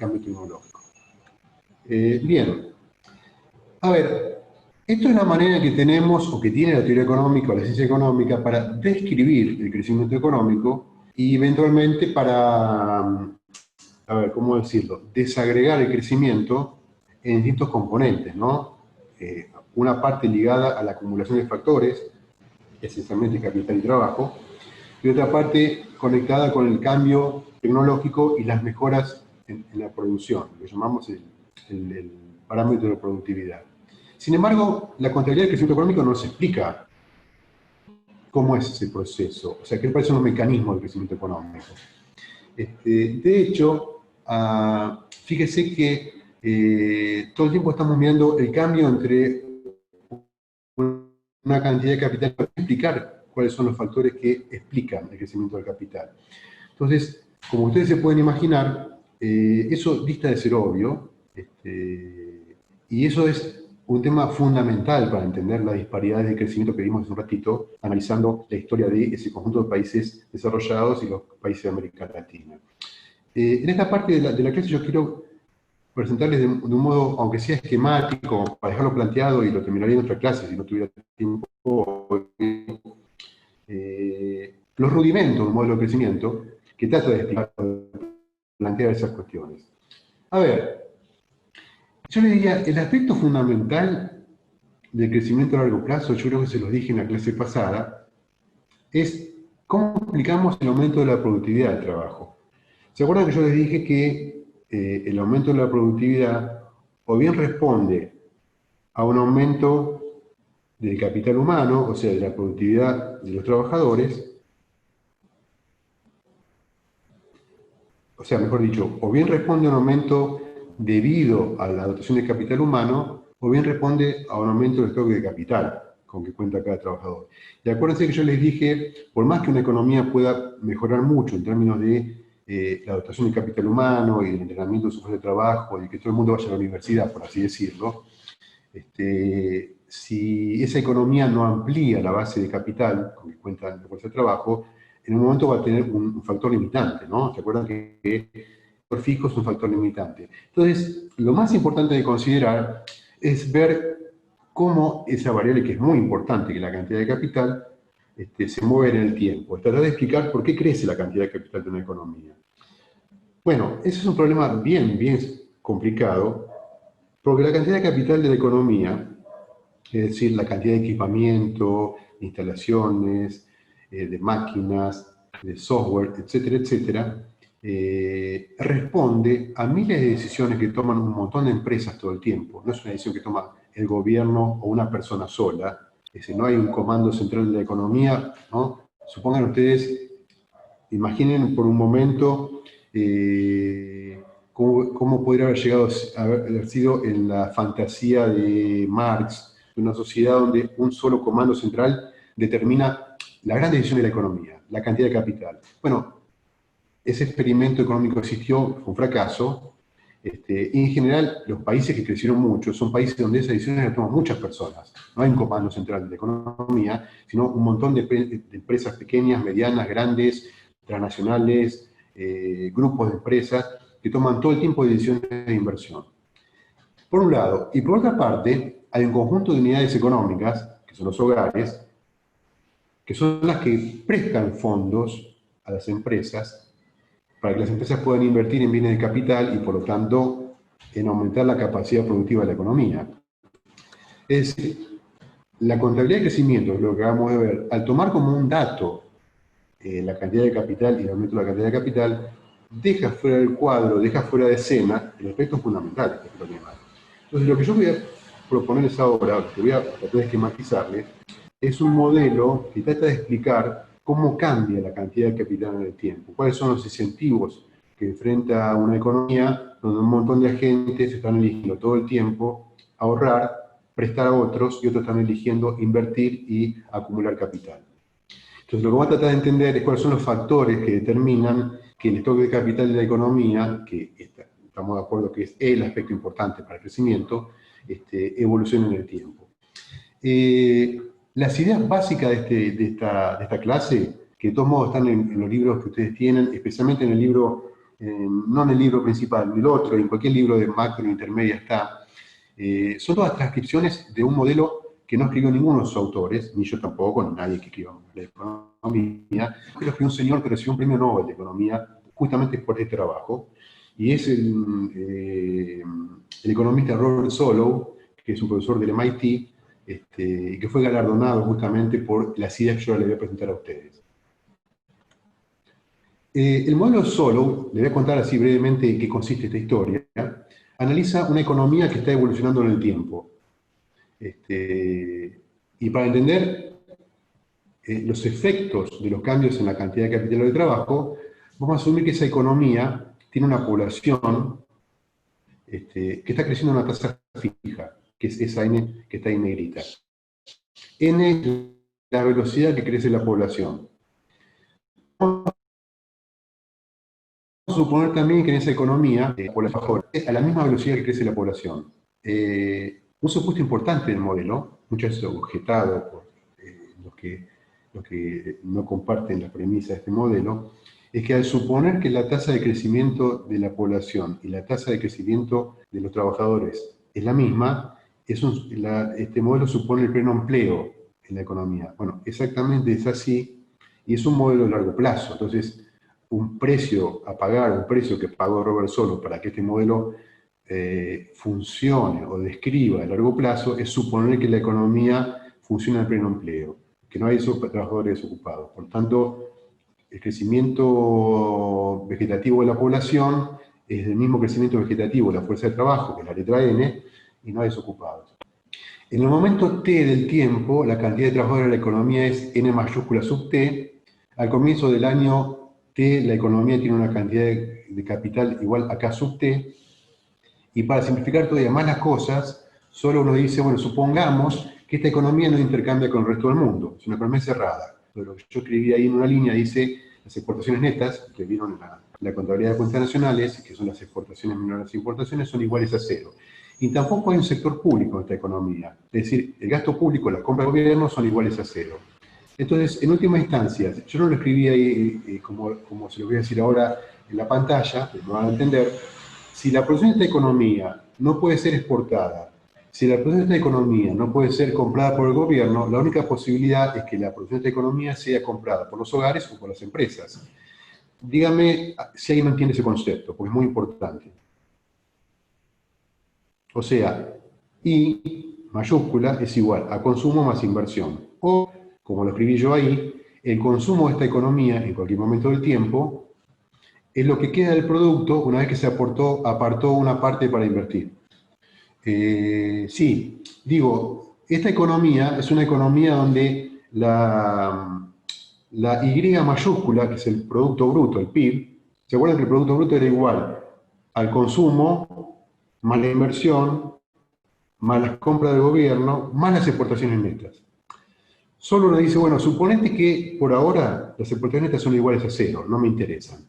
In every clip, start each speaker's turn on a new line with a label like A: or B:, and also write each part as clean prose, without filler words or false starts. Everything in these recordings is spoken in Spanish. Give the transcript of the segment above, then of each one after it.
A: cambio tecnológico. Bien, a ver, esto es la manera que tenemos, o que tiene la teoría económica o la ciencia económica, para describir el crecimiento económico y eventualmente para, a ver, ¿cómo decirlo?, desagregar el crecimiento en distintos componentes, ¿no? Una parte ligada a la acumulación de factores, esencialmente capital y trabajo, y otra parte conectada con el cambio tecnológico y las mejoras en la producción, lo que llamamos el parámetro de productividad. Sin embargo, la contabilidad del crecimiento económico no nos explica cómo es ese proceso, o sea, qué parecen los mecanismos del crecimiento económico. De hecho, fíjese que todo el tiempo estamos mirando el cambio entre una cantidad de capital para explicar cuáles son los factores que explican el crecimiento del capital. Entonces, como ustedes se pueden imaginar, eso dista de ser obvio, y eso es un tema fundamental para entender las disparidades de crecimiento que vimos hace un ratito, analizando la historia de ese conjunto de países desarrollados y los países de América Latina. En esta parte de la clase yo quiero presentarles de un modo, aunque sea esquemático, para dejarlo planteado, y lo terminaría en otra clase si no tuviera tiempo, los rudimentos de un modelo de crecimiento que trata de explicar, plantear esas cuestiones. A ver, yo le diría, el aspecto fundamental del crecimiento a largo plazo, yo creo que se los dije en la clase pasada, es cómo explicamos el aumento de la productividad del trabajo. ¿Se acuerdan que yo les dije que el aumento de la productividad o bien responde a un aumento del capital humano, o sea, de la productividad de los trabajadores, o sea, mejor dicho, o bien responde a un aumento debido a la dotación de capital humano, o bien responde a un aumento del stock de capital con que cuenta cada trabajador. Y acuérdense que yo les dije, por más que una economía pueda mejorar mucho en términos de la dotación de capital humano y del entrenamiento de su fuerza de trabajo y que todo el mundo vaya a la universidad, por así decirlo, si esa economía no amplía la base de capital con que cuenta la fuerza de trabajo, en un momento va a tener un factor limitante, ¿no? ¿Se acuerdan que el factor fijo es un factor limitante? Entonces, lo más importante de considerar es ver cómo esa variable, que es muy importante, que es la cantidad de capital, se mueve en el tiempo. Tratar de explicar por qué crece la cantidad de capital de una economía. Bueno, ese es un problema bien complicado, porque la cantidad de capital de la economía, es decir, la cantidad de equipamiento, de instalaciones, de máquinas, de software, etcétera, etcétera, responde a miles de decisiones que toman un montón de empresas todo el tiempo. No es una decisión que toma el gobierno o una persona sola. Es decir, no hay un comando central de la economía, ¿no? Supongan ustedes, imaginen por un momento cómo podría haber llegado a haber sido en la fantasía de Marx, una sociedad donde un solo comando central determina la gran decisión de la economía, la cantidad de capital. Bueno, ese experimento económico existió, fue un fracaso, y en general los países que crecieron mucho son países donde esas decisiones las toman muchas personas. No hay un comando central de la economía, sino un montón de empresas pequeñas, medianas, grandes, transnacionales, grupos de empresas que toman todo el tiempo decisiones de inversión. Por un lado. Y por otra parte, hay un conjunto de unidades económicas, que son los hogares, que son las que prestan fondos a las empresas para que las empresas puedan invertir en bienes de capital y, por lo tanto, en aumentar la capacidad productiva de la economía. Es decir, la contabilidad de crecimiento, lo que acabamos de ver, al tomar como un dato la cantidad de capital y el aumento de la cantidad de capital, deja fuera del cuadro, deja fuera de escena el aspecto fundamental de este problema. Entonces, lo que yo voy a proponerles ahora, lo que voy a tratar de esquematizarles, es un modelo que trata de explicar cómo cambia la cantidad de capital en el tiempo, cuáles son los incentivos que enfrenta una economía donde un montón de agentes están eligiendo todo el tiempo ahorrar, prestar a otros y otros están eligiendo invertir y acumular capital. Entonces, lo que vamos a tratar de entender es cuáles son los factores que determinan que el stock de capital de la economía, que estamos de acuerdo que es el aspecto importante para el crecimiento, evolucione en el tiempo. Las ideas básicas de esta clase, que de todos modos están en los libros que ustedes tienen, especialmente en el libro no en el libro principal, en el otro, en cualquier libro de macro intermedia está, son todas transcripciones de un modelo que no escribió ninguno de sus autores, ni yo tampoco, ni nadie que escribió la economía. Creo que escribió un señor que recibió un premio Nobel de Economía justamente por este trabajo, y es el economista Robert Solow, que es un profesor del MIT, que fue galardonado justamente por las ideas que yo les voy a presentar a ustedes. El modelo Solow, le voy a contar así brevemente en qué consiste esta historia, analiza una economía que está evolucionando en el tiempo. Y para entender los efectos de los cambios en la cantidad de capital de trabajo, vamos a asumir que esa economía tiene una población que está creciendo a una tasa fija, que es esa N que está ahí negrita. N es la velocidad que crece la población. Vamos a suponer también que en esa economía, a la misma velocidad que crece la población. Un supuesto importante del modelo, muchas veces objetado por los que no comparten la premisa de este modelo, es que al suponer que la tasa de crecimiento de la población y la tasa de crecimiento de los trabajadores es la misma, este modelo supone el pleno empleo en la economía. Bueno, exactamente es así, y es un modelo de largo plazo. Entonces, un precio a pagar, un precio que pagó Robert Solow para que este modelo funcione o describa a largo plazo, es suponer que la economía funciona en pleno empleo, que no hay trabajadores desocupados. Por tanto, el crecimiento vegetativo de la población es el mismo crecimiento vegetativo de la fuerza de trabajo, que es la letra N, y no hay desocupados. En el momento T del tiempo, la cantidad de trabajadores de la economía es N mayúscula sub T. Al comienzo del año T, la economía tiene una cantidad de capital igual a K sub T. Y para simplificar todavía más las cosas, solo uno dice, bueno, supongamos que esta economía no intercambia con el resto del mundo, es una economía cerrada. Pero yo escribí ahí en una línea, dice, las exportaciones netas, que vieron la contabilidad de cuentas nacionales, que son las exportaciones menores las importaciones, son iguales a cero. Y tampoco hay un sector público en esta economía. Es decir, el gasto público, la compra del gobierno son iguales a cero. Entonces, en última instancia, yo no lo escribí ahí como se lo voy a decir ahora en la pantalla, pero lo van a entender. Si la producción de esta economía no puede ser exportada, si la producción de esta economía no puede ser comprada por el gobierno, la única posibilidad es que la producción de esta economía sea comprada por los hogares o por las empresas. Dígame si alguien no entiende ese concepto, porque es muy importante. O sea, I mayúscula es igual a consumo más inversión. O, como lo escribí yo ahí, el consumo de esta economía en cualquier momento del tiempo es lo que queda del producto una vez que se apartó una parte para invertir. Sí, digo, esta economía es una economía donde la Y mayúscula, que es el Producto Bruto, el PIB, ¿se acuerdan que el Producto Bruto era igual al consumo, más la inversión, más las compras del gobierno, más las exportaciones netas? Solo uno dice, bueno, suponete que por ahora las exportaciones netas son iguales a cero, no me interesan.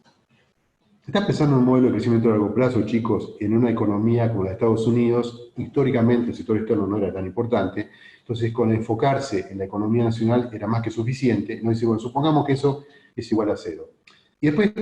A: Está pensando en un modelo de crecimiento a largo plazo, chicos, en una economía como la de Estados Unidos. Históricamente el sector externo no era tan importante, entonces con enfocarse en la economía nacional era más que suficiente. No dice, bueno, supongamos que eso es igual a cero. Y después,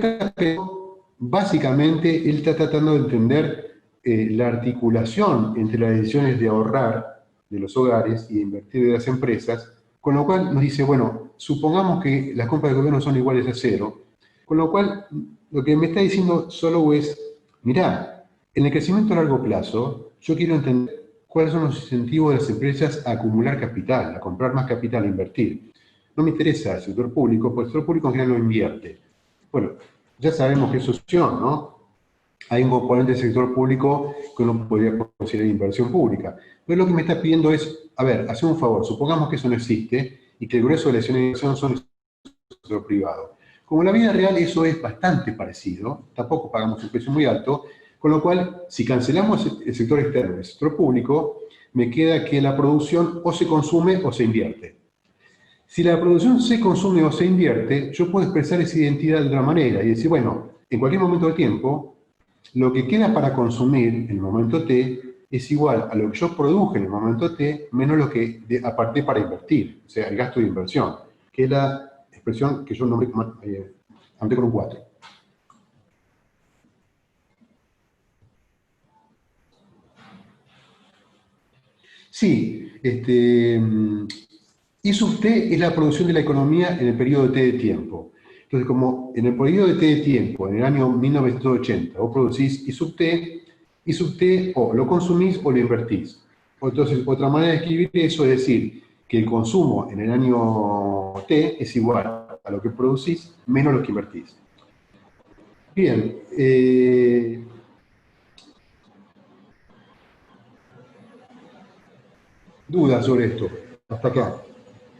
A: básicamente, él está tratando de entender la articulación entre las decisiones de ahorrar de los hogares y de invertir de las empresas, con lo cual nos dice, bueno, supongamos que las compras del gobierno son iguales a cero, con lo cual lo que me está diciendo Solow es, mirá, en el crecimiento a largo plazo, yo quiero entender cuáles son los incentivos de las empresas a acumular capital, a comprar más capital, a invertir. No me interesa el sector público, porque el sector público en general no invierte. Bueno, ya sabemos que eso es opción, ¿no? Hay un componente del sector público que uno podría considerar inversión pública. Pero lo que me está pidiendo es, a ver, hacer un favor, supongamos que eso no existe y que el grueso de la inversión son el sector privado. Como en la vida real eso es bastante parecido, tampoco pagamos un precio muy alto, con lo cual, si cancelamos el sector externo y el sector público, me queda que la producción o se consume o se invierte. Si la producción se consume o se invierte, yo puedo expresar esa identidad de otra manera y decir, bueno, en cualquier momento del tiempo, lo que queda para consumir en el momento T es igual a lo que yo produje en el momento T menos lo que aparté para invertir, o sea, el gasto de inversión, que es la expresión que yo anoté con un 4. Sí, I sub T es la producción de la economía en el periodo T de tiempo. Entonces, como en el periodo de T de tiempo, en el año 1980, vos producís I sub T o lo consumís o lo invertís. Entonces, otra manera de escribir eso es decir que el consumo en el año T es igual a lo que producís menos lo que invertís. Bien, dudas sobre esto, hasta acá.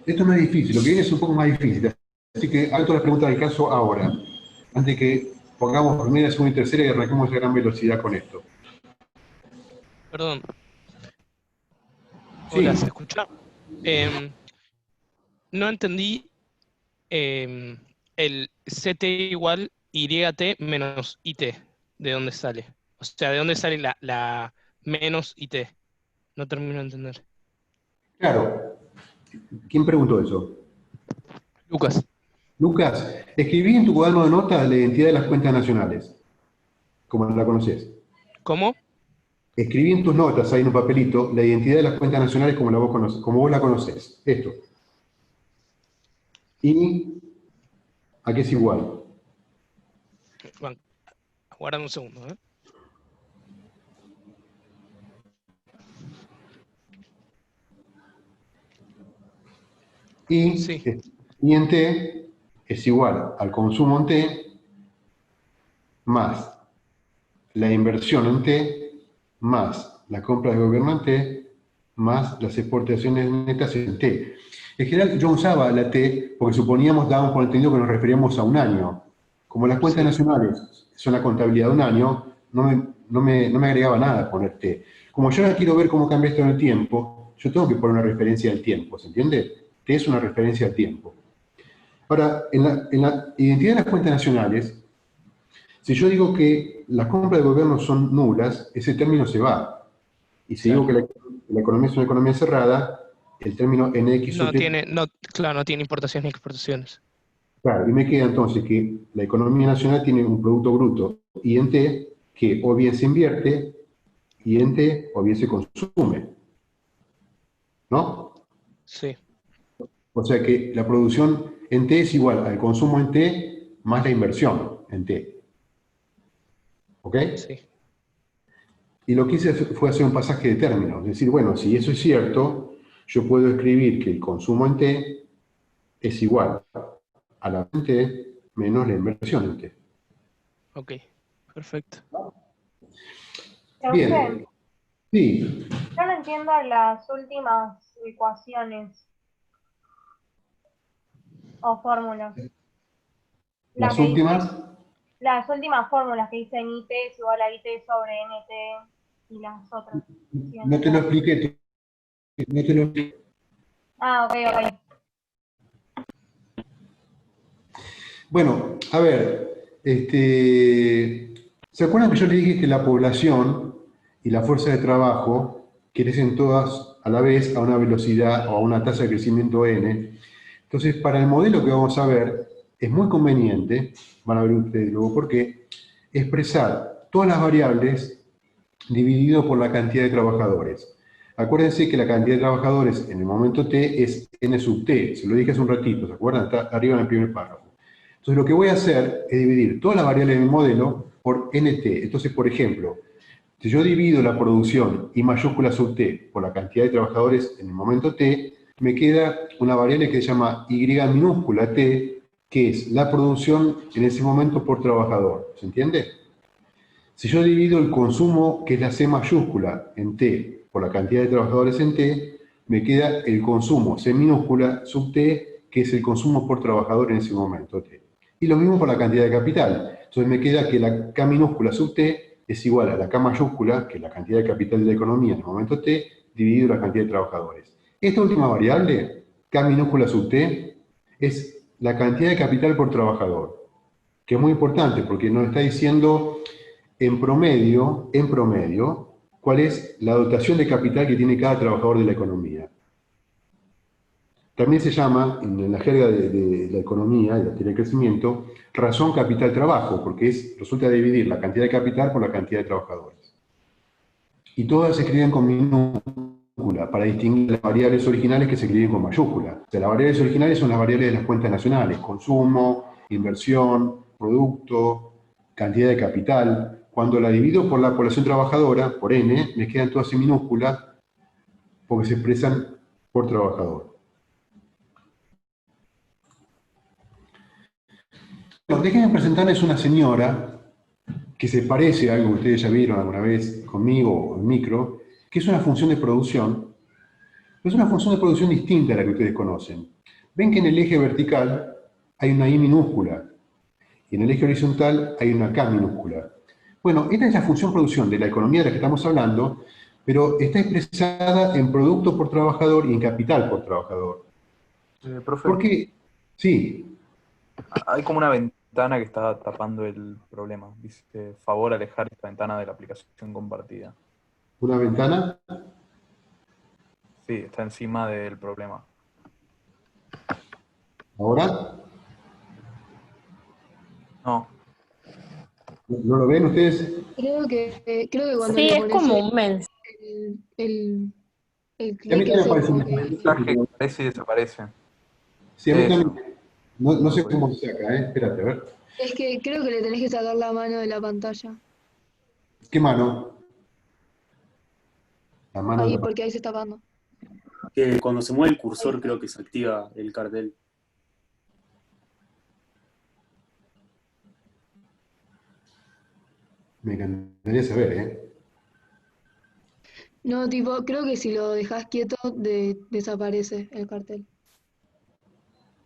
A: Esto no es difícil, lo que viene es un poco más difícil. Así que hago todas las preguntas del caso ahora, antes de que pongamos primera, segunda y tercera y arranquemos a gran velocidad con esto.
B: Perdón. Hola, ¿se
A: Sí,
B: escucha? Em, no entendí el CT igual YT menos IT. ¿De dónde sale? O sea, ¿de dónde sale la menos IT? No termino de entender.
A: claro. ¿Quién preguntó eso?
B: Lucas,
A: Lucas, escribí en tu cuaderno de notas la identidad de las cuentas nacionales, como la conoces.
B: ¿cómo?
A: Escribí en tus notas, ahí en un papelito, la identidad de las cuentas nacionales como vos la conocés. Esto. ¿Y a qué es igual?
B: Bueno, aguardame un segundo, ¿eh?
A: Y,
B: Sí,
A: y en T es igual al consumo en T más la inversión en T, más la compra de gobierno en T, más las exportaciones netas en T. En general, yo usaba la T porque suponíamos, dábamos por entendido que nos referíamos a un año. Como las cuentas
B: sí,
A: nacionales son la contabilidad de un año, no me agregaba nada poner T. Como yo ahora quiero ver cómo cambia esto en el tiempo, yo tengo que poner una referencia del tiempo, ¿se entiende? T es una referencia al tiempo. Ahora, en la identidad de las cuentas nacionales, si yo digo que las compras de gobierno son nulas, ese término se va. Y si digo
B: claro.
A: que la economía es una economía cerrada, el término NX sub
B: No
A: T,
B: tiene, no, claro, no tiene importaciones ni exportaciones.
A: claro, y me queda entonces que la economía nacional tiene un producto bruto y en T que o bien se invierte y en T o bien se consume, ¿no?
B: Sí,
A: O sea que la producción en T es igual al consumo en T más la inversión en T, ¿ok?
B: sí,
A: Y lo que hice fue hacer un pasaje de términos, es decir, bueno, si eso es cierto, yo puedo escribir que el consumo en T es igual a la en T menos la inversión en T.
B: ok, perfecto.
C: Profe,
A: Bien, sí,
C: yo no entiendo las últimas ecuaciones o fórmulas. La
A: las
C: que dice,
A: últimas,
C: las últimas fórmulas que dicen IT es igual a IT sobre NT y las otras. Sí,
A: no te lo
C: entiendo.
A: expliqué, no te lo expliqué.
C: Ah, ok, ok.
A: Bueno, a ver, ¿se acuerdan que yo les dije que la población y la fuerza de trabajo crecen todas a la vez a una velocidad o a una tasa de crecimiento n? Entonces, para el modelo que vamos a ver, es muy conveniente, van a ver ustedes luego por qué, expresar todas las variables dividido por la cantidad de trabajadores. Acuérdense que la cantidad de trabajadores en el momento t es n sub t, se lo dije hace un ratito, ¿se acuerdan? Está arriba en el primer párrafo. Entonces lo que voy a hacer es dividir todas las variables de mi modelo por nt. Entonces, por ejemplo, si yo divido la producción I mayúscula sub t por la cantidad de trabajadores en el momento t, me queda una variable que se llama y minúscula t, que es la producción en ese momento por trabajador. ¿Se entiende? Si yo divido el consumo, que es la C mayúscula, en T, por la cantidad de trabajadores en T, me queda el consumo C minúscula sub T, que es el consumo por trabajador en ese momento T. Y lo mismo por la cantidad de capital. Entonces me queda que la K minúscula sub T es igual a la K mayúscula, que es la cantidad de capital de la economía en el momento T, dividido la cantidad de trabajadores. Esta última variable, K minúscula sub T, es la cantidad de capital por trabajador, que es muy importante porque nos está diciendo en promedio, cuál es la dotación de capital que tiene cada trabajador de la economía. También se llama, en la jerga de la economía y la teoría del crecimiento, razón capital-trabajo, porque resulta dividir la cantidad de capital por la cantidad de trabajadores. Y todas se escriben con minúsculas, para distinguir las variables originales que se escriben con mayúscula. O sea, las variables originales son las variables de las cuentas nacionales: consumo, inversión, producto, cantidad de capital. Cuando la divido por la población trabajadora, por N, me quedan todas en minúscula porque se expresan por trabajador. Bueno, déjenme presentarles una señora que se parece a algo que ustedes ya vieron alguna vez conmigo o en micro, que es una función de producción. Es una función de producción distinta a la que ustedes conocen. Ven que en el eje vertical hay una I minúscula y en el eje horizontal hay una K minúscula. Bueno, esta es la función producción de la economía de la que estamos hablando, pero está expresada en producto por trabajador y en capital por trabajador.
D: Profe,
A: ¿Por qué? Sí,
D: hay como una ventana que está tapando el problema. Dice, favor alejar esta ventana de la aplicación compartida.
A: una ventana.
D: Sí, está encima del problema.
A: Ahora,
D: No,
A: ¿no lo ven ustedes?
E: Creo que cuando
F: Sí,
E: le
F: es
E: pones
F: como un mensaje.
E: el
A: Y a mí
E: clic
A: también me
E: ese
A: parece
E: como
A: un
E: que
D: mensaje que aparece y desaparece.
A: Sí, a mí
D: Eso.
A: también. No sé cómo se saca, ¿eh? Espérate, a ver.
E: es que creo que le tenés que sacar la mano de la pantalla.
A: ¿Qué mano? La mano de
E: Ahí,
A: la...
E: porque ahí se está tapando.
G: Que cuando se mueve el cursor creo que se activa el cartel.
A: Me encantaría saber, ¿eh?
E: No, tipo, creo que si lo dejas quieto desaparece el cartel.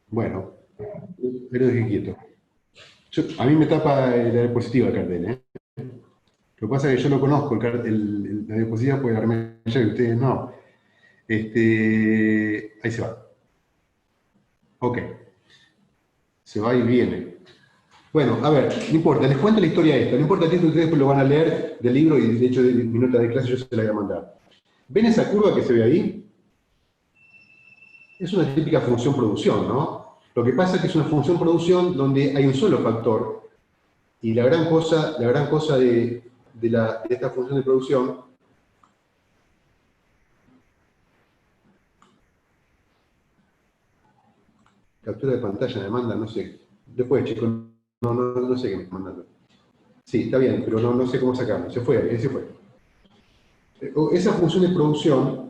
A: Bueno, pero dejé quieto. A mí me tapa la diapositiva el cartel, ¿eh? Lo que pasa es que yo lo conozco, la diapositiva puede darme ya y ustedes no. Ahí se va. Ok. Se va y viene. Bueno, a ver, no importa, les cuento la historia de esto. No importa que ustedes después lo van a leer del libro y de hecho de mi nota de clase yo se la voy a mandar. ¿Ven esa curva que se ve ahí? Es una típica función producción, ¿no? Lo que pasa es que es una función producción donde hay un solo factor y la gran cosa de esta función de producción captura de pantalla me manda, no sé, después chicos, no sé qué me está mandando. Sí, está bien, pero no sé cómo sacarlo, se fue. Esa función de producción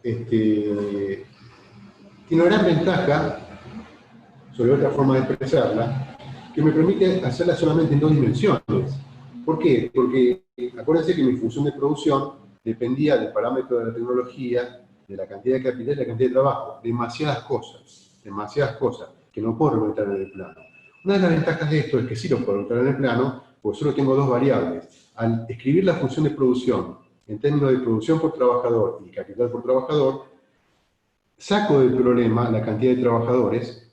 A: tiene una gran ventaja sobre otra forma de expresarla, que me permite hacerla solamente en dos dimensiones. ¿Por qué? Porque acuérdense que mi función de producción dependía del parámetro de la tecnología, de la cantidad de capital y de la cantidad de trabajo. Demasiadas cosas que no puedo representar en el plano. Una de las ventajas de esto es que sí lo puedo representar en el plano, porque solo tengo dos variables. Al escribir la función de producción en términos de producción por trabajador y capital por trabajador, saco del problema la cantidad de trabajadores,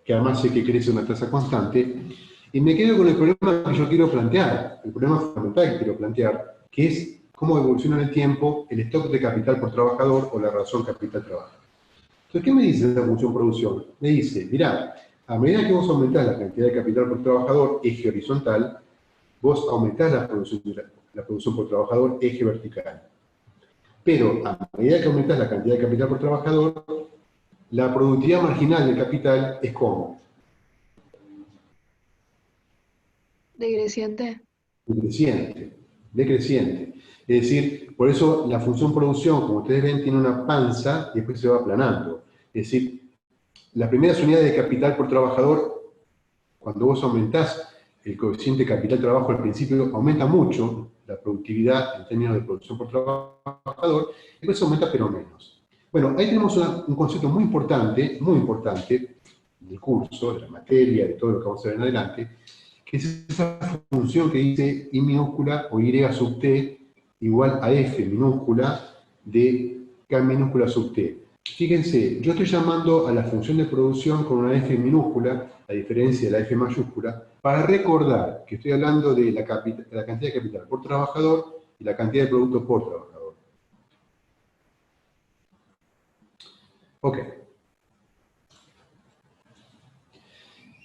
A: que además sé que crece a una tasa constante, y me quedo con el problema que yo quiero plantear, el problema fundamental que quiero plantear, que es cómo evoluciona en el tiempo el stock de capital por trabajador o la razón capital-trabajo. Entonces, ¿qué me dice la función producción? Me dice, mirá, a medida que vos aumentás la cantidad de capital por trabajador, eje horizontal, vos aumentás la producción por trabajador, eje vertical. Pero a medida que aumentás la cantidad de capital por trabajador, la productividad marginal del capital es ¿cómo?
E: Decreciente.
A: Decreciente. Es decir, por eso la función producción, como ustedes ven, tiene una panza y después se va aplanando. Es decir, las primeras unidades de capital por trabajador, cuando vos aumentás el coeficiente capital-trabajo al principio, aumenta mucho la productividad en términos de producción por trabajador, y después aumenta pero menos. Bueno, ahí tenemos un concepto muy importante del curso, de la materia, de todo lo que vamos a ver en adelante, que es esa función que dice I minúscula o Y sub t igual a F minúscula de K minúscula sub t. Fíjense, yo estoy llamando a la función de producción con una F minúscula, a diferencia de la F mayúscula, para recordar que estoy hablando de la cantidad de capital por trabajador y la cantidad de producto por trabajador. Ok.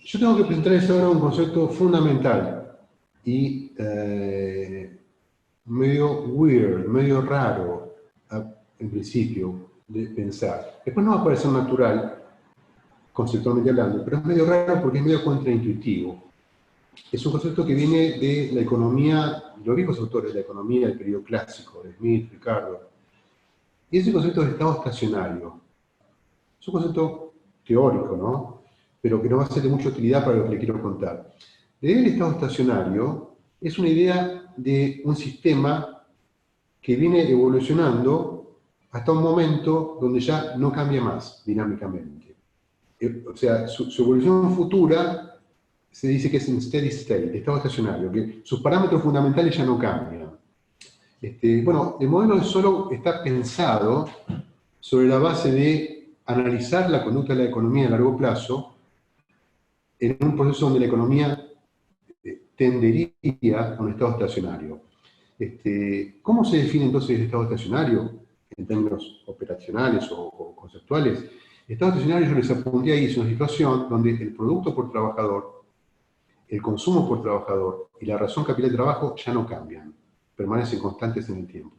A: Yo tengo que presentarles ahora un concepto fundamental y medio weird, medio raro, en principio, de pensar. Después no va a parecer natural, conceptualmente hablando, pero es medio raro porque es medio contraintuitivo. Es un concepto que viene de la economía, los viejos autores de la economía del periodo clásico, de Smith, Ricardo. Y ese concepto de estado estacionario. Es un concepto teórico, ¿no? Pero que no va a ser de mucha utilidad para lo que le quiero contar. La idea del estado estacionario es una idea de un sistema que viene evolucionando hasta un momento donde ya no cambia más dinámicamente. O sea, su evolución futura se dice que es en steady state, estado estacionario, que sus parámetros fundamentales ya no cambian. Bueno, el modelo de Solow está pensado sobre la base de analizar la conducta de la economía a largo plazo en un proceso donde la economía tendería a un estado estacionario. ¿Cómo se define entonces el estado estacionario en términos operacionales o conceptuales? El estado estacionario, yo les apunté ahí, es una situación donde el producto por trabajador, el consumo por trabajador y la razón capital de trabajo ya no cambian, permanecen constantes en el tiempo.